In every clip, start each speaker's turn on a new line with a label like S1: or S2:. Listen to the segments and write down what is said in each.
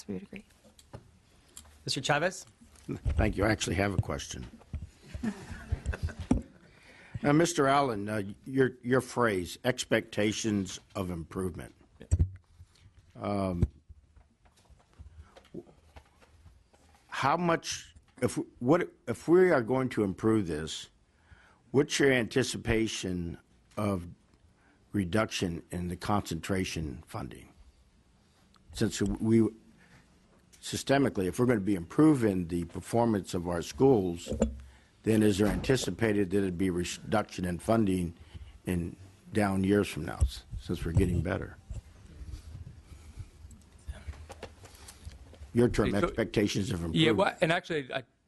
S1: we would agree.
S2: Mr. Chavez?
S3: Thank you. I actually have a question. Now, Mr. Allen, your phrase, expectations of improvement. How much, if we are going to improve this, what's your anticipation of reduction in the concentration funding? Since we systemically, if we're going to be improving the performance of our schools, then is there anticipated that it'd be a reduction in funding in down years from now, since we're getting better? Your term, expectations of improvement.
S2: Yeah, well, and actually,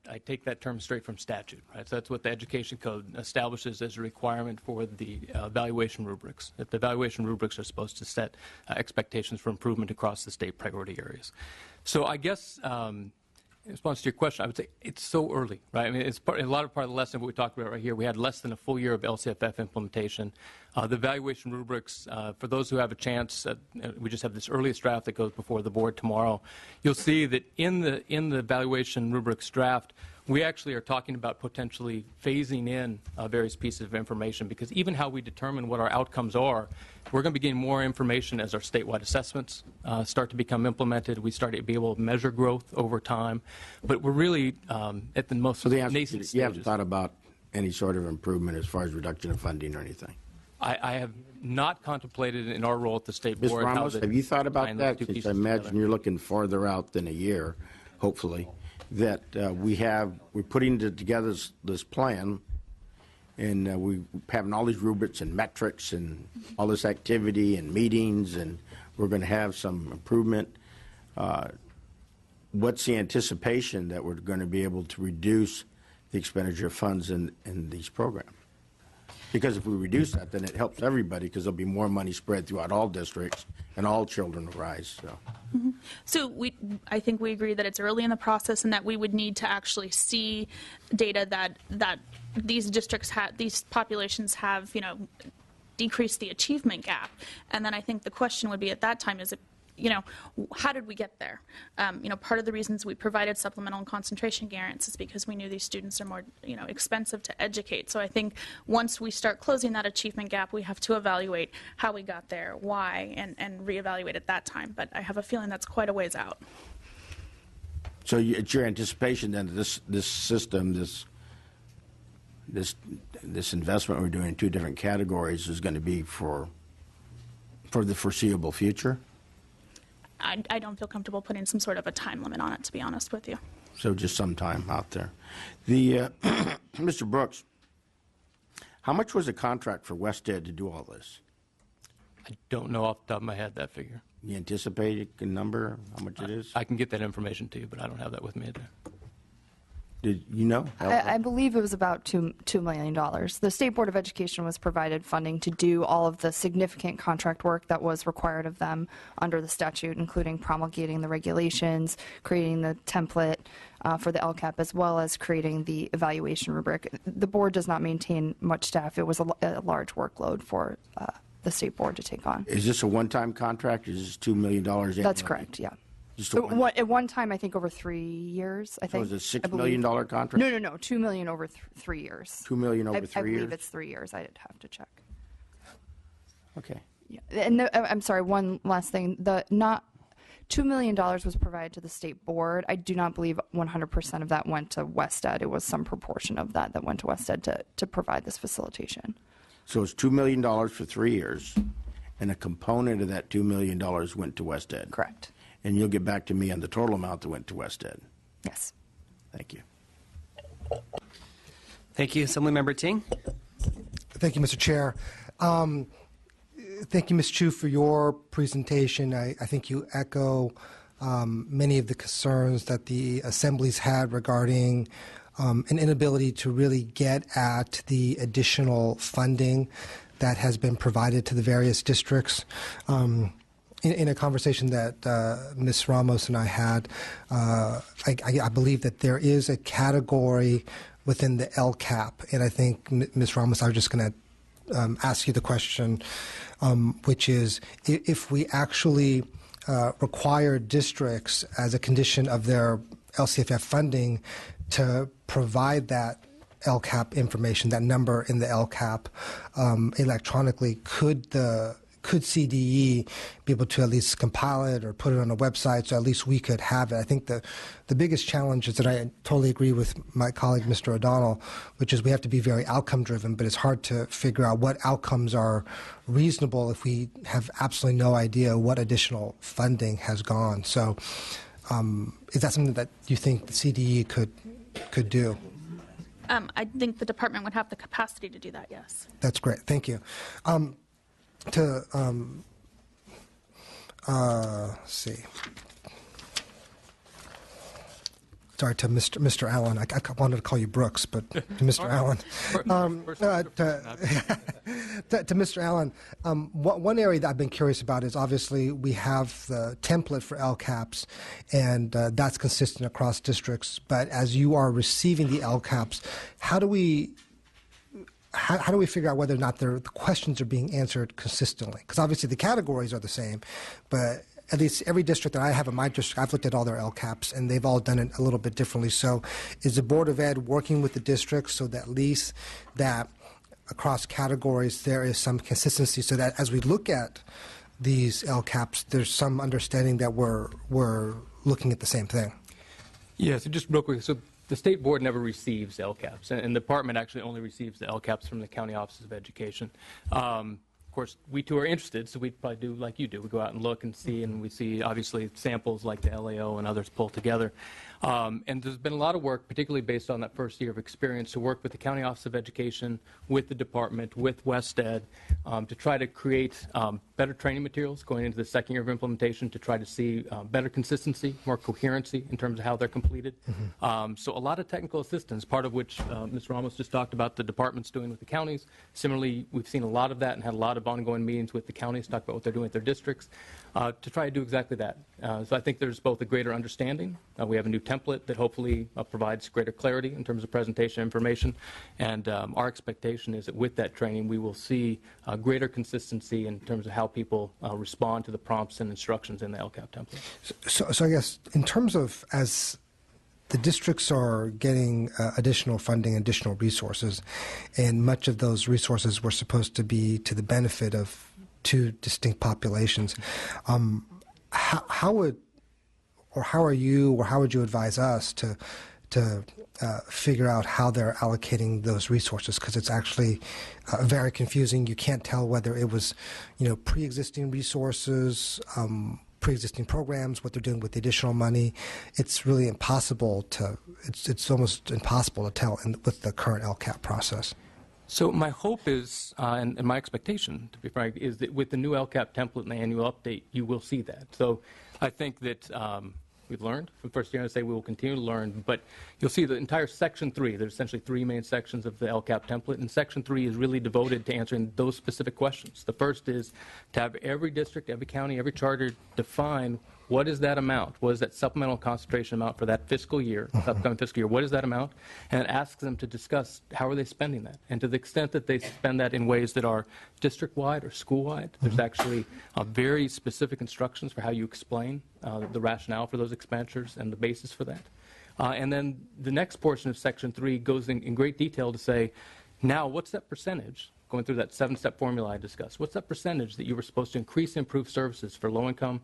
S2: I take that term straight from statute, right? So that's what the Education Code establishes as a requirement for the evaluation rubrics. That the evaluation rubrics are supposed to set expectations for improvement across the state priority areas. So I guess, in response to your question, I would say it's so early, right? I mean, it's part of the lesson of what we talked about right here. We had less than a full year of LCFF implementation. The evaluation rubrics, for those who have a chance, we just have this earliest draft that goes before the board tomorrow. You'll see that in the evaluation rubrics draft, we actually are talking about potentially phasing in various pieces of information, because even how we determine what our outcomes are, we're going to be getting more information as our statewide assessments start to become implemented. We start to be able to measure growth over time, but we're really at the most nascent stages.
S3: You haven't thought about any sort of improvement as far as reduction of funding or anything?
S2: I have not contemplated in our role at the state board.
S3: Ms. Ramos, have you thought about that? Since I imagine you're looking farther out than a year, hopefully, that we're putting together this plan, and we're having all these rubrics and metrics and all this activity and meetings, and we're going to have some improvement. What's the anticipation that we're going to be able to reduce the expenditure of funds in these programs? Because if we reduce that, then it helps everybody, because there'll be more money spread throughout all districts and all children will rise. So,
S4: So I think we agree that it's early in the process, and that we would need to actually see data that these districts these populations have, decreased the achievement gap. And then I think the question would be at that time, is it, how did we get there? Part of the reasons we provided supplemental and concentration guarantees is because we knew these students are more, expensive to educate. So I think once we start closing that achievement gap, we have to evaluate how we got there, why, and reevaluate at that time. But I have a feeling that's quite a ways out.
S3: So it's your anticipation then that this system, this investment we're doing in two different categories is going to be for the foreseeable future?
S4: I don't feel comfortable putting some sort of a time limit on it, to be honest with you.
S3: So just some time out there. The Mr. Brooks, how much was the contract for West Ed to do all this?
S2: I don't know off the top of my head that figure.
S3: You anticipate a number, how much it is?
S2: I can get that information to you, but I don't have that with me today.
S3: Did you know?
S1: I believe it was about $2 million. The State Board of Education was provided funding to do all of the significant contract work that was required of them under the statute, including promulgating the regulations, creating the template for the LCAP, as well as creating the evaluation rubric. The board does not maintain much staff. It was a large workload for the State Board to take on.
S3: Is this a one-time contract? Is this $2 million annually?
S1: That's correct, yeah. At one time, I think over 3 years. I think.
S3: So is it a $6 million contract?
S1: No. $2 million over 3 years.
S3: $2 million over 3 years.
S1: I believe it's 3 years. I'd have to check.
S3: Okay.
S1: Yeah. And I'm sorry. One last thing. $2 million was provided to the State Board. I do not believe 100% of that went to West Ed. It was some proportion of that went to West Ed to provide this facilitation.
S3: So it's $2 million for 3 years, and a component of that $2 million went to West Ed.
S1: Correct.
S3: And you'll get back to me on the total amount that went to West Ed.
S1: Yes.
S3: Thank you.
S5: Thank you. Assemblymember Ting.
S6: Thank you, Mr. Chair. Thank you, Ms. Chu, for your presentation. I think you echo many of the concerns that the assemblies had regarding an inability to really get at the additional funding that has been provided to the various districts. In a conversation that Ms. Ramos and I had, I believe that there is a category within the LCAP, and I think, Ms. Ramos, I was just going to ask you the question, which is, if we actually require districts as a condition of their LCFF funding to provide that LCAP information, that number in the LCAP electronically. Could CDE be able to at least compile it or put it on a website so at least we could have it? I think the biggest challenge is that I totally agree with my colleague, Mr. O'Donnell, which is we have to be very outcome driven, but it's hard to figure out what outcomes are reasonable if we have absolutely no idea what additional funding has gone. So is that something that you think the CDE could do?
S4: I think the department would have the capacity to do that, yes.
S6: That's great. Thank you. Let's see. Sorry, to Mr. Allen. I wanted to call you Brooks, but to Mr. Allen. To Mr. Allen, one area that I've been curious about is obviously we have the template for LCAPs, and that's consistent across districts. But as you are receiving the LCAPs, how do we figure out whether or not the questions are being answered consistently? Because obviously the categories are the same, but at least every district that I have in my district, I've looked at all their LCAPs, and they've all done it a little bit differently. So is the Board of Ed working with the districts so that at least that across categories there is some consistency so that as we look at these LCAPs, there's some understanding that we're looking at the same thing?
S2: Yeah, so just real quick. So the state board never receives LCAPs, and the department actually only receives the LCAPs from the county offices of education. Of course, we too are interested, so we'd probably do like you do. We go out and look and see, and we see obviously samples like the LAO and others pulled together. And there's been a lot of work, particularly based on that first year of experience, to work with the county office of education, with the department, with WestEd, to try to create better training materials going into the second year of implementation to try to see better consistency, more coherency in terms of how they're completed. So a lot of technical assistance, part of which Mr. Ramos just talked about the department's doing with the counties. Similarly, we've seen a lot of that and had a lot of ongoing meetings with the counties to talk about what they're doing with their districts to try to do exactly that. So I think there's both a greater understanding. We have a new template that hopefully provides greater clarity in terms of presentation information. And our expectation is that with that training, we will see greater consistency in terms of how people respond to the prompts and instructions in the LCAP template.
S6: So I guess in terms of as the districts are getting additional funding, additional resources, and much of those resources were supposed to be to the benefit of two distinct populations. How would you advise us to figure out how they're allocating those resources? Because it's actually very confusing. You can't tell whether it was, pre-existing resources, pre-existing programs, what they're doing with the additional money. It's really impossible to. It's almost impossible to tell with the current LCAP process.
S2: So my hope is, and my expectation, to be frank, is that with the new LCAP template and the annual update, you will see that. So I think that we've learned from first year, and I say we will continue to learn, but you'll see the entire Section 3, there's essentially three main sections of the LCAP template, and Section 3 is really devoted to answering those specific questions. The first is to have every district, every county, every charter define what is that amount, what is that supplemental concentration amount for that fiscal year, upcoming fiscal year, what is that amount, and it asks them to discuss how are they spending that. And to the extent that they spend that in ways that are district-wide or school-wide, there's actually very specific instructions for how you explain the rationale for those expenditures and the basis for that. And then the next portion of Section 3 goes in great detail to say, now what's that percentage, going through that 7-step formula I discussed, what's that percentage that you were supposed to increase and improve services for low-income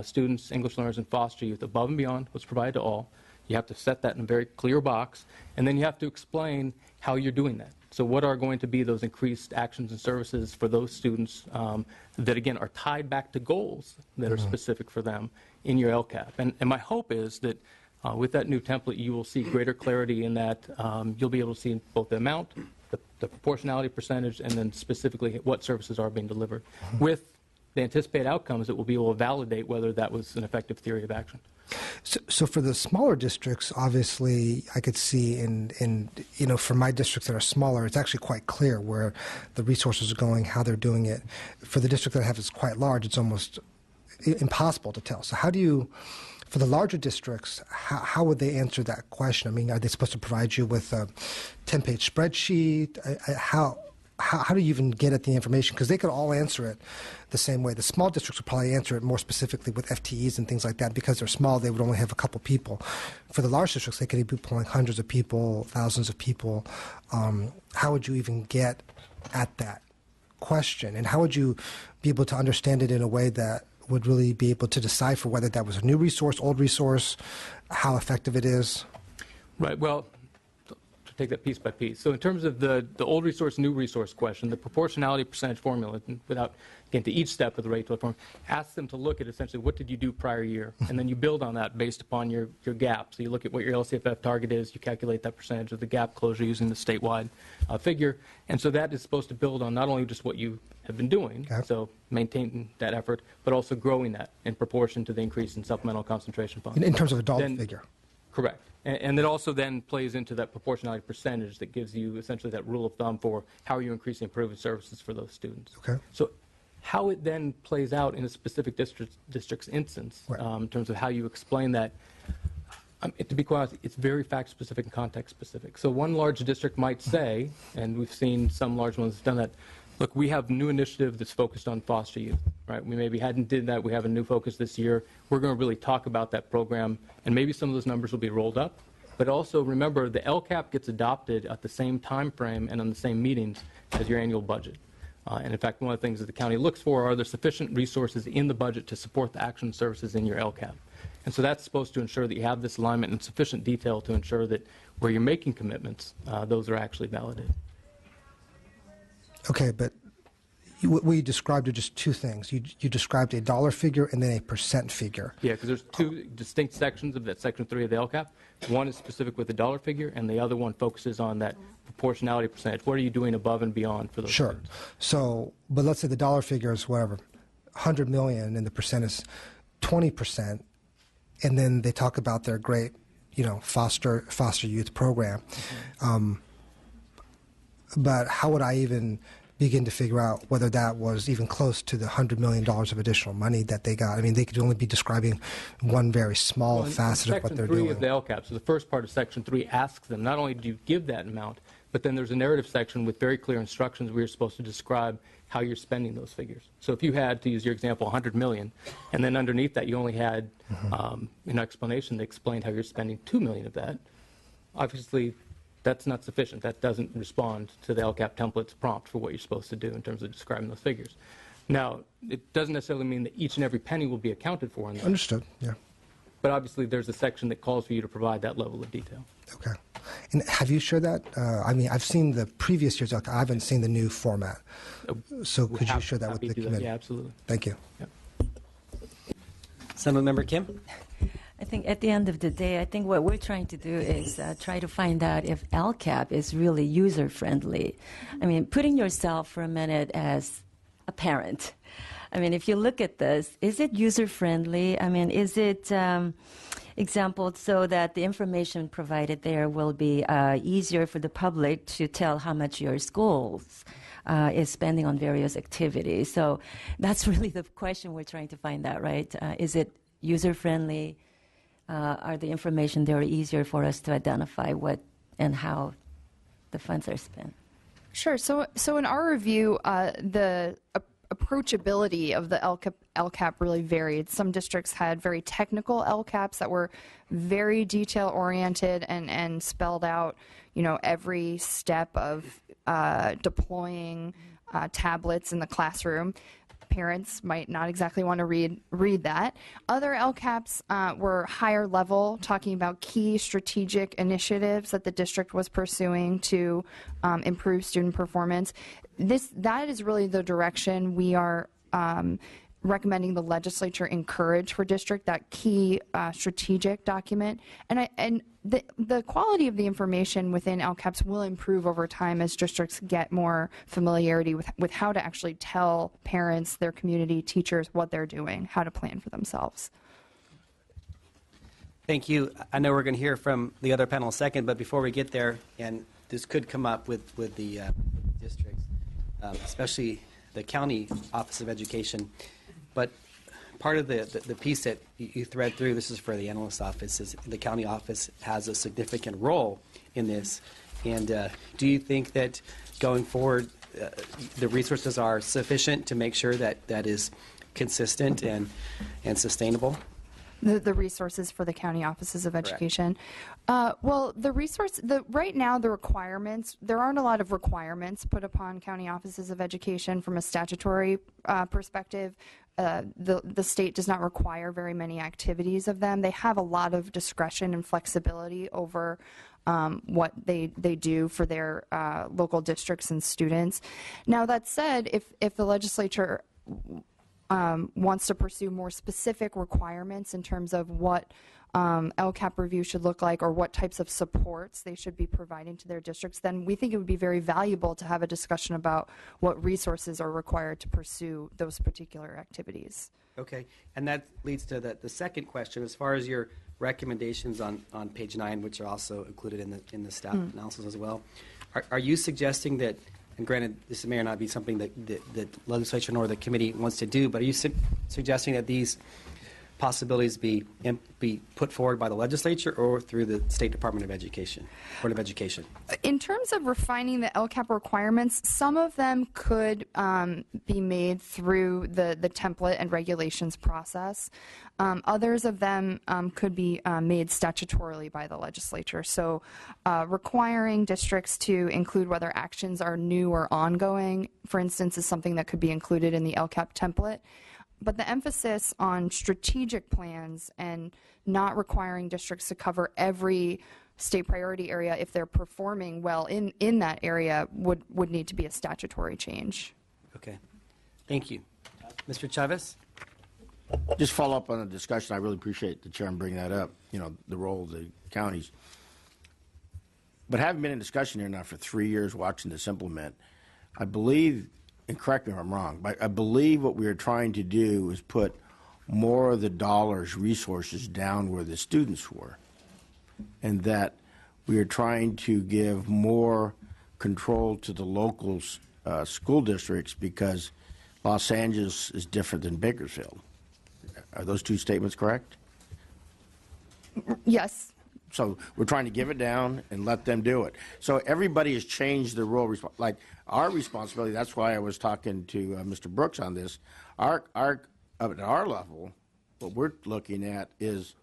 S2: students, English learners, and foster youth above and beyond what's provided to all. You have to set that in a very clear box, and then you have to explain how you're doing that. So what are going to be those increased actions and services for those students that, again, are tied back to goals that are specific for them in your LCAP? And my hope is that with that new template, you will see greater clarity in that you'll be able to see both the amount, the proportionality percentage, and then specifically what services are being delivered. With the anticipated outcomes, it will be able to validate whether that was an effective theory of action.
S6: So for the smaller districts, obviously, I could see for my districts that are smaller, it's actually quite clear where the resources are going, how they're doing it. For the district that I have is quite large, it's almost impossible to tell. So how do you, for the larger districts, how would they answer that question? I mean, are they supposed to provide you with a 10-page spreadsheet? how do you even get at the information? Because they could all answer it the same way. The small districts would probably answer it more specifically with FTEs and things like that. Because they're small, they would only have a couple people. For the large districts, they could be pulling hundreds of people, thousands of people. How would you even get at that question? And how would you be able to understand it in a way that would really be able to decipher whether that was a new resource, old resource, how effective it is?
S2: Right. Well, to take that piece by piece. So in terms of the old resource, new resource question, the proportionality percentage formula, without getting to each step of the regulatory form, asks them to look at essentially what did you do prior year, and then you build on that based upon your gap. So you look at what your LCFF target is, you calculate that percentage of the gap closure using the statewide figure, and so that is supposed to build on not only just what you have been doing, so maintaining that effort, but also growing that in proportion to the increase in supplemental concentration funds.
S6: In terms of a dollar figure.
S2: Correct. And it also then plays into that proportionality percentage that gives you essentially that rule of thumb for how are you increasing improving services for those students.
S6: Okay.
S2: So how it then plays out in a specific district's instance, in terms of how you explain that, to be quite honest, it's very fact-specific and context-specific. So one large district might say, and we've seen some large ones have done that, look, we have a new initiative that's focused on foster youth, right? We maybe hadn't did that. We have a new focus this year. We're going to really talk about that program, and maybe some of those numbers will be rolled up. But also remember, the LCAP gets adopted at the same time frame and on the same meetings as your annual budget. And in fact, one of the things that the county looks for are there sufficient resources in the budget to support the action services in your LCAP. And so that's supposed to ensure that you have this alignment in sufficient detail to ensure that where you're making commitments, those are actually validated.
S6: Okay, but what you described are just two things. You described a dollar figure and then a percent figure.
S2: Yeah, because there's two distinct sections of that Section 3 of the LCAP. One is specific with the dollar figure, and the other one focuses on that proportionality percentage. What are you doing above and beyond for those
S6: Sure.
S2: students?
S6: So, but let's say the dollar figure is whatever, 100 million, and the percent is 20%, and then they talk about their great, foster youth program. But how would I even begin to figure out whether that was even close to the $100 million of additional money that they got? I mean, they could only be describing one very small facet of what they're doing.
S2: Section 3 of the LCAP, so the first part of Section 3 asks them, not only do you give that amount, but then there's a narrative section with very clear instructions where you're supposed to describe how you're spending those figures. So if you had, to use your example, 100 million, and then underneath that you only had an explanation that explained how you're spending 2 million of that, obviously that's not sufficient. That doesn't respond to the LCAP template's prompt for what you're supposed to do in terms of describing those figures. Now, it doesn't necessarily mean that each and every penny will be accounted for in that.
S6: Understood, yeah.
S2: But obviously there's a section that calls for you to provide that level of detail.
S6: Okay. And have you shared that? I mean, I've seen the previous year's LCAP. I haven't seen the new format. So could you share that with the committee?
S2: Yeah, absolutely.
S6: Thank you.
S2: Yep.
S5: Assemblymember Kim?
S7: I think at the end of the day, I think what we're trying to do is try to find out if LCAP is really user-friendly. I mean, putting yourself for a minute as a parent. I mean, if you look at this, is it user-friendly? I mean, is it example so that the information provided there will be easier for the public to tell how much your school is spending on various activities? So that's really the question we're trying to find out, right? Is it user-friendly? Are the information there easier for us to identify what and how the funds are spent?
S1: Sure. So in our review, the approachability of the LCAP really varied. Some districts had very technical LCAPs that were very detail-oriented and spelled out, every step of deploying tablets in the classroom. Parents might not exactly want to read that. Other LCAPs were higher level, talking about key strategic initiatives that the district was pursuing to improve student performance. That is really the direction we are recommending the legislature encourage for district, that key strategic document. And the quality of the information within LCAPs will improve over time as districts get more familiarity with how to actually tell parents, their community, teachers what they're doing, how to plan for themselves.
S5: Thank you. I know we're going to hear from the other panel in a second, but before we get there, and this could come up with the districts, especially the County Office of Education, but part of the piece that you thread through, this is for the analyst office, is the county office has a significant role in this. And do you think that going forward, the resources are sufficient to make sure that that is consistent and sustainable?
S1: The resources for the county offices of education. Well, right now the requirements, there aren't a lot of requirements put upon county offices of education from a statutory perspective. The state does not require very many activities of them. They have a lot of discretion and flexibility over what they do for their local districts and students. Now, that said, if the legislature wants to pursue more specific requirements in terms of what LCAP review should look like or what types of supports they should be providing to their districts, then we think it would be very valuable to have a discussion about what resources are required to pursue those particular activities.
S5: Okay, and that leads to the second question. As far as your recommendations on page 9, which are also included in the staff analysis as well, are you suggesting that, and granted, this may or not be something that the legislature nor the committee wants to do, but are you suggesting that these possibilities be put forward by the legislature or through the State Department of Education, Board of Education?
S1: In terms of refining the LCAP requirements, some of them could be made through the template and regulations process. Others of them could be made statutorily by the legislature. So requiring districts to include whether actions are new or ongoing, for instance, is something that could be included in the LCAP template. But the emphasis on strategic plans and not requiring districts to cover every state priority area if they're performing well in that area would need to be a statutory change.
S5: Okay. Thank you. Mr. Chavez?
S3: Just follow up on the discussion. I really appreciate the chairman bringing that up, the role of the counties. But having been in discussion here now for 3 years watching this implement, I believe, and correct me if I'm wrong, but I believe what we are trying to do is put more of the dollars, resources down where the students were, and that we are trying to give more control to the local school districts because Los Angeles is different than Bakersfield. Are those two statements correct?
S1: Yes.
S3: So we're trying to give it down and let them do it. So everybody has changed their role. Like our responsibility, that's why I was talking to Mr. Brooks on this. At our level, what we're looking at is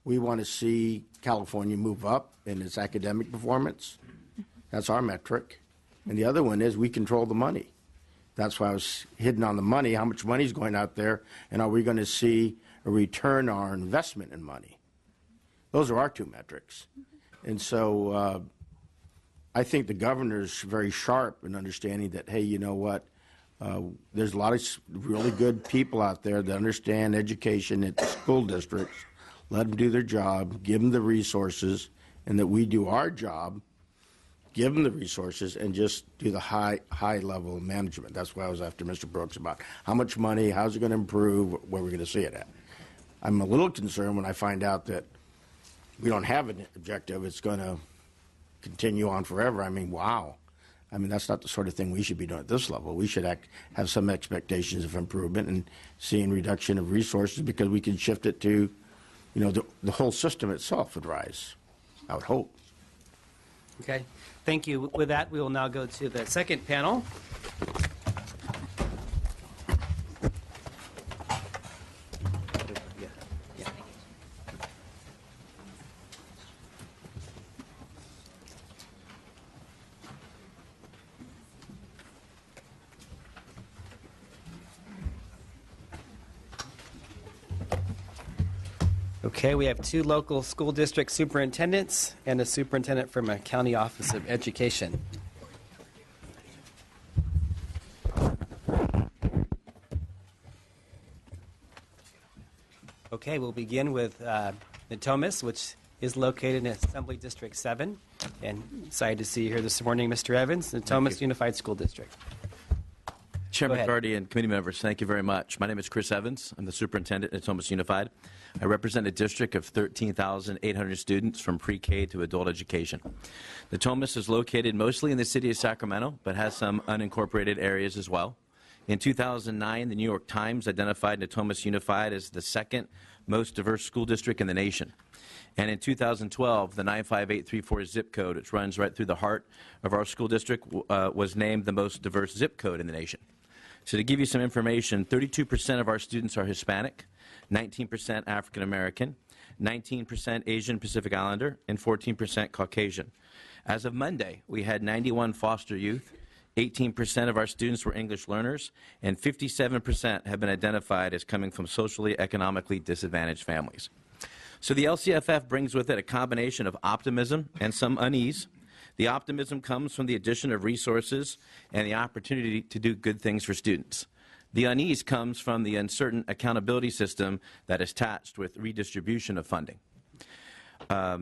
S3: we want to see California move up in its academic performance. That's our metric. And the other one is we control the money. That's why I was hitting on the money, how much money is going out there, and are we going to see a return on our investment in money? Those are our two metrics. And so I think the governor's very sharp in understanding that, hey, you know what, there's a lot of really good people out there that understand education at the school districts. Let them do their job, give them the resources, and that we do our job, give them the resources, and just do the high level of management. That's why I was after Mr. Brooks about how much money, how's it going to improve, where we're going to see it at. I'm a little concerned when I find out that we don't have an objective, it's going to continue on forever. I mean, wow. I mean, that's not the sort of thing we should be doing at this level. We should have some expectations of improvement and seeing reduction of resources because we can shift it to, the whole system itself would rise, I would hope.
S5: Okay. Thank you. With that, we will now go to the second panel. Okay, we have two local school district superintendents and a superintendent from a county office of education. Okay, we'll begin with Natomas, which is located in Assembly District 7. And excited to see you here this morning, Mr. Evans, Natomas Unified School District.
S8: Chair McCarty and committee members, thank you very much. My name is Chris Evans. I'm the superintendent at Natomas Unified. I represent a district of 13,800 students from pre-K to adult education. Natomas is located mostly in the city of Sacramento, but has some unincorporated areas as well. In 2009, the New York Times identified Natomas Unified as the second most diverse school district in the nation. And in 2012, the 95834 zip code, which runs right through the heart of our school district, was named the most diverse zip code in the nation. So to give you some information, 32% of our students are Hispanic, 19% African American, 19% Asian Pacific Islander, and 14% Caucasian. As of Monday, we had 91 foster youth, 18% of our students were English learners, and 57% have been identified as coming from socially, economically disadvantaged families. So the LCFF brings with it a combination of optimism and some unease. The optimism comes from the addition of resources and the opportunity to do good things for students. The unease comes from the uncertain accountability system that is attached with redistribution of funding. Are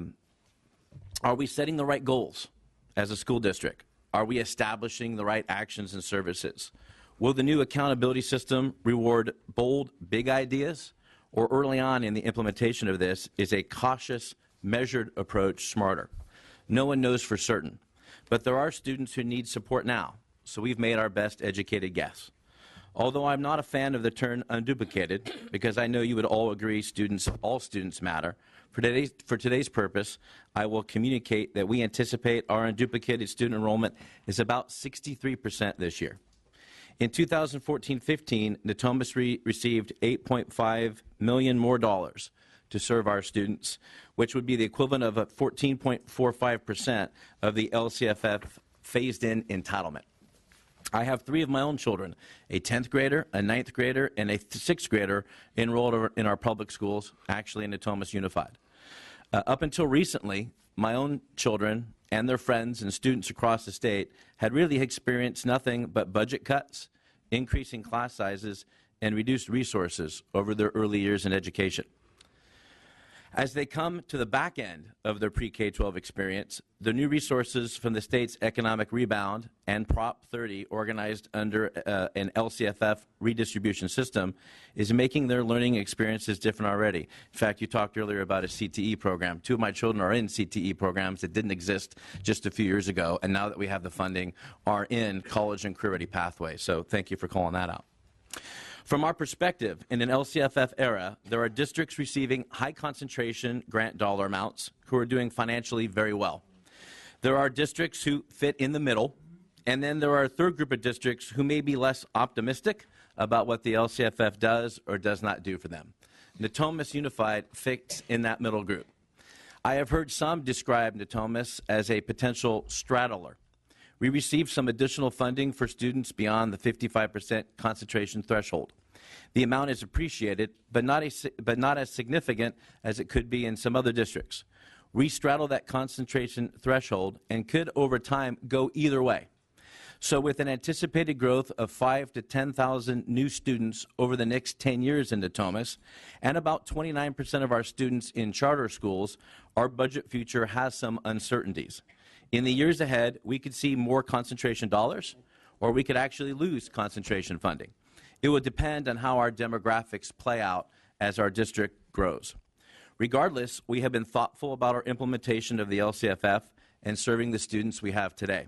S8: we setting the right goals as a school district? Are we establishing the right actions and services? Will the new accountability system reward bold, big ideas? Or early on in the implementation of this, is a cautious, measured approach smarter? No one knows for certain. But there are students who need support now, so we've made our best educated guess. Although I'm not a fan of the term unduplicated, because I know you would all agree all students matter, for today's purpose, I will communicate that we anticipate our unduplicated student enrollment is about 63% this year. In 2014-15, Natomas received $8.5 million more to serve our students, which would be the equivalent of 14.45% of the LCFF phased-in entitlement. I have 3 of my own children, a 10th grader, a 9th grader, and a 6th grader enrolled in our public schools, actually in Natomas Unified. Up until recently, my own children and their friends and students across the state had really experienced nothing but budget cuts, increasing class sizes, and reduced resources over their early years in education. As they come to the back end of their pre-K-12 experience, the new resources from the state's economic rebound and Prop 30, organized under an LCFF redistribution system, is making their learning experiences different already. In fact, you talked earlier about a CTE program. 2 of my children are in CTE programs that didn't exist just a few years ago, and now that we have the funding, are in college and career-ready pathways. So thank you for calling that out. From our perspective, in an LCFF era, there are districts receiving high concentration grant dollar amounts who are doing financially very well. There are districts who fit in the middle, and then there are a third group of districts who may be less optimistic about what the LCFF does or does not do for them. Natomas Unified fits in that middle group. I have heard some describe Natomas as a potential straddler. We received some additional funding for students beyond the 55% concentration threshold. The amount is appreciated, but not as significant as it could be in some other districts. We straddle that concentration threshold and could, over time, go either way. So with an anticipated growth of 5,000 to 10,000 new students over the next 10 years in Natomas, and about 29% of our students in charter schools, our budget future has some uncertainties. In the years ahead, we could see more concentration dollars, or we could actually lose concentration funding. It would depend on how our demographics play out as our district grows. Regardless, we have been thoughtful about our implementation of the LCFF and serving the students we have today.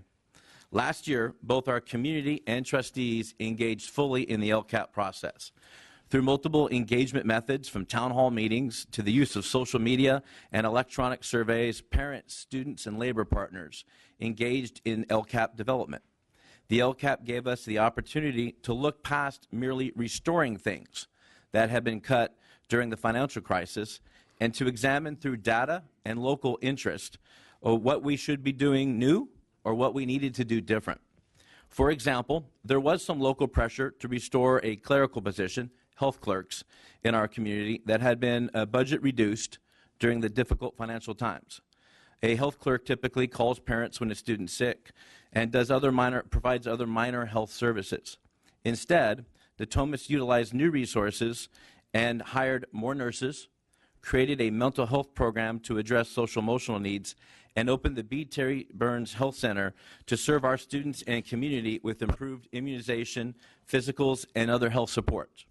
S8: Last year, both our community and trustees engaged fully in the LCAP process. Through multiple engagement methods, from town hall meetings to the use of social media and electronic surveys, parents, students, and labor partners engaged in LCAP development. The LCAP gave us the opportunity to look past merely restoring things that had been cut during the financial crisis and to examine through data and local interest what we should be doing new or what we needed to do different. For example, there was some local pressure to restore a clerical position, health clerks, in our community that had been budget reduced during the difficult financial times. A health clerk typically calls parents when a student's sick and provides other minor health services. Instead, Natomas utilized new resources and hired more nurses, created a mental health program to address social-emotional needs, and opened the B. Terry Burns Health Center to serve our students and community with improved immunization, physicals, and other health support.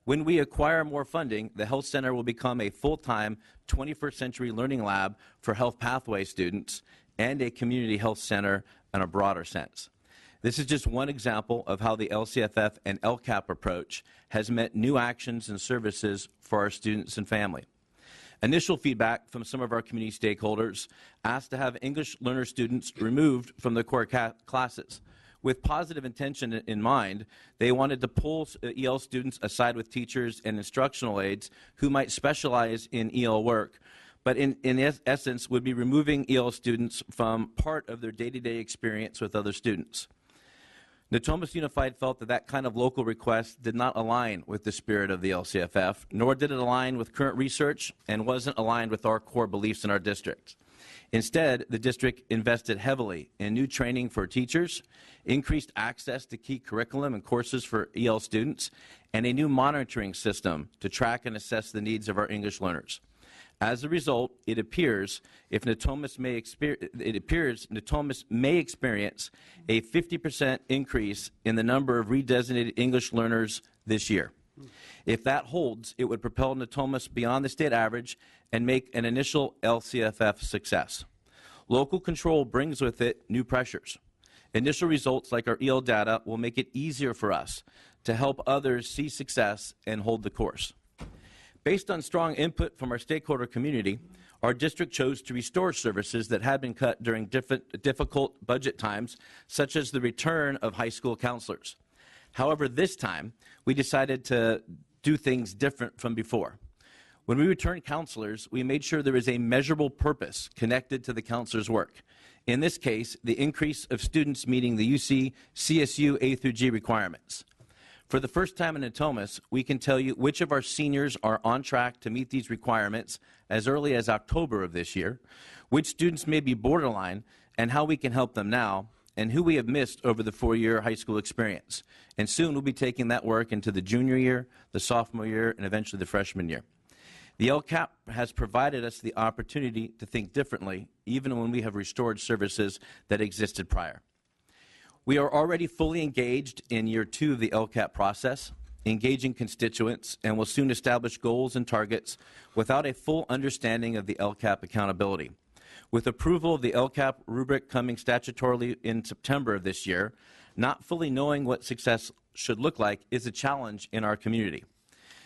S8: When we acquire more funding, the Health Center will become a full-time 21st century learning lab for health pathway students and a community health center in a broader sense. This is just one example of how the LCFF and LCAP approach has meant new actions and services for our students and family. Initial feedback from some of our community stakeholders asked to have English learner students removed from the core classes. With positive intention in mind, they wanted to pull EL students aside with teachers and instructional aides who might specialize in EL work, but in essence would be removing EL students from part of their day-to-day experience with other students. Natomas Unified felt that that kind of local request did not align with the spirit of the LCFF, nor did it align with current research and wasn't aligned with our core beliefs in our district. Instead, the district invested heavily in new training for teachers, increased access to key curriculum and courses for EL students, and a new monitoring system to track and assess the needs of our English learners. As a result, it appears Natomas may experience a 50% increase in the number of redesignated English learners this year. If that holds, it would propel Natomas beyond the state average and make an initial LCFF success. Local control brings with it new pressures. Initial results like our EL data will make it easier for us to help others see success and hold the course. Based on strong input from our stakeholder community, our district chose to restore services that had been cut during difficult budget times, such as the return of high school counselors. However, this time, we decided to do things different from before. When we returned counselors, we made sure there is a measurable purpose connected to the counselor's work. In this case, the increase of students meeting the UC CSU A through G requirements. For the first time in Natomas, we can tell you which of our seniors are on track to meet these requirements as early as October of this year, which students may be borderline, and how we can help them now, and who we have missed over the 4-year high school experience. And soon we'll be taking that work into the junior year, the sophomore year, and eventually the freshman year. The LCAP has provided us the opportunity to think differently, even when we have restored services that existed prior. We are already fully engaged in year 2 of the LCAP process, engaging constituents, and will soon establish goals and targets without a full understanding of the LCAP accountability. With approval of the LCAP rubric coming statutorily in September of this year, not fully knowing what success should look like is a challenge in our community.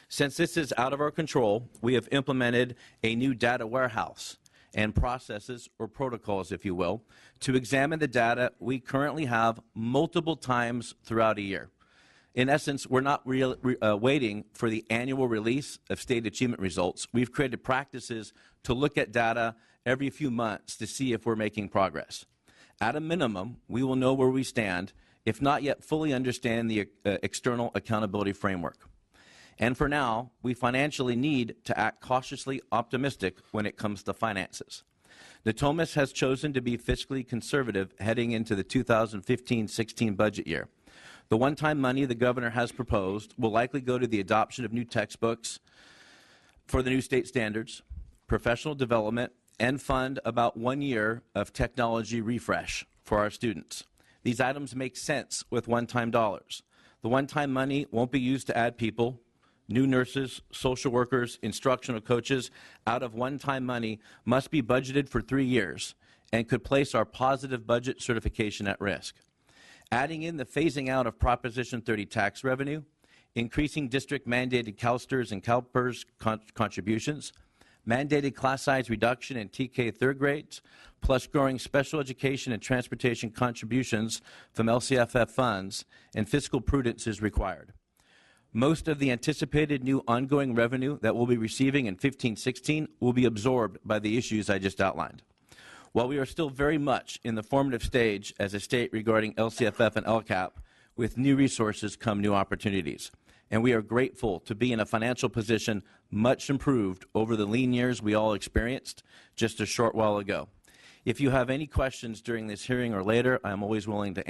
S8: Since this is out of our control, we have implemented a new data warehouse and processes, or protocols, if you will, to examine the data we currently have multiple times throughout a year. In essence, we're not waiting for the annual release of state achievement results. We've created practices to look at data every few months to see if we're making progress. At a minimum, we will know where we stand, if not yet fully understand the external accountability framework. And for now, we financially need to act cautiously optimistic when it comes to finances. Natomas has chosen to be fiscally conservative heading into the 2015-16 budget year. The one-time money the governor has proposed will likely go to the adoption of new textbooks for the new state standards, professional development, and fund about 1 year of technology refresh for our students. These items make sense with one-time dollars. The one-time money won't be used to add people. New nurses, social workers, instructional coaches out of one-time money must be budgeted for 3 years and could place our positive budget certification at risk. Adding in the phasing out of Proposition 30 tax revenue, increasing district mandated CalSTRS and CalPERS contributions, mandated class size reduction in TK third grades, plus growing special education and transportation contributions from LCFF funds, and fiscal prudence is required. Most of the anticipated new ongoing revenue that we'll be receiving in 15-16 will be absorbed by the issues I just outlined. While we are still very much in the formative stage as a state regarding LCFF and LCAP, with new resources come new opportunities. And we are grateful to be in a financial position much improved over the lean years we all experienced just a short while ago. If you have any questions during this hearing or later, I am always willing to answer.